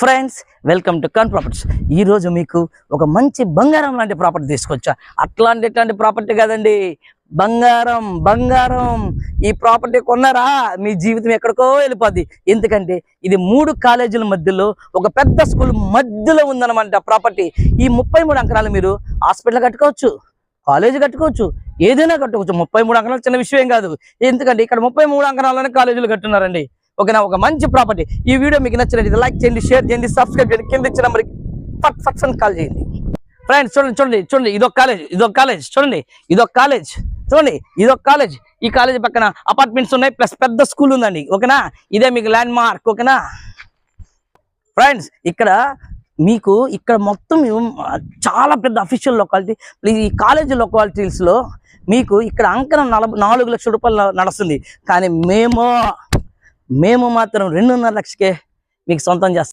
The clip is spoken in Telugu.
ఫ్రెండ్స్, వెల్కమ్ టు కాన్ ప్రాపర్టీస్. ఈరోజు మీకు ఒక మంచి బంగారం లాంటి ప్రాపర్టీ తీసుకొచ్చా. ఇట్లాంటి ప్రాపర్టీ కాదండి, బంగారం. ఈ ప్రాపర్టీ కొన్నారా మీ జీవితం ఎక్కడికో వెళ్ళిపోద్ది. ఎందుకంటే ఇది 3 కాలేజీల మధ్యలో ఒక పెద్ద స్కూల్ మధ్యలో ఉందన్నమాట ప్రాపర్టీ. ఈ 33 ఎకరాలు మీరు హాస్పిటల్ కట్టుకోవచ్చు, కాలేజీ కట్టుకోవచ్చు, ఏదైనా కట్టుకోవచ్చు. 33 ఎకరాలు చిన్న విషయం కాదు. ఎందుకంటే ఇక్కడ 33 ఎకరాలనే కాలేజీలు కట్టున్నారండి. ఓకేనా, ఒక మంచి ప్రాపర్టీ. ఈ వీడియో మీకు నచ్చినట్లయితే లైక్ చేయండి, షేర్ చేయండి, సబ్స్క్రైబ్ చేయండి, కింద ఇచ్చిన నెంబర్కి ఫట్ కాల్ చేయండి. ఫ్రెండ్స్ చూడండి, ఇదొక కాలేజ్. చూడండి, ఇదొక కాలేజ్. ఈ కాలేజ్ పక్కన అపార్ట్మెంట్స్ ఉన్నాయి, ప్లస్ పెద్ద స్కూల్ ఉందండి. ఓకేనా, ఇదే మీకు ల్యాండ్ మార్క్. ఓకేనా ఫ్రెండ్స్, ఇక్కడ మొత్తం చాలా పెద్ద అఫీషియల్ లొకాలిటీ. ఈ కాలేజీ లొకాలిటీస్ లో మీకు ఇక్కడ అంకణం 4 లక్షల రూపాయలు నడుస్తుంది. కానీ మేము మాత్రం 2.5 లక్షకే మీకు సొంతం చేస్తాం.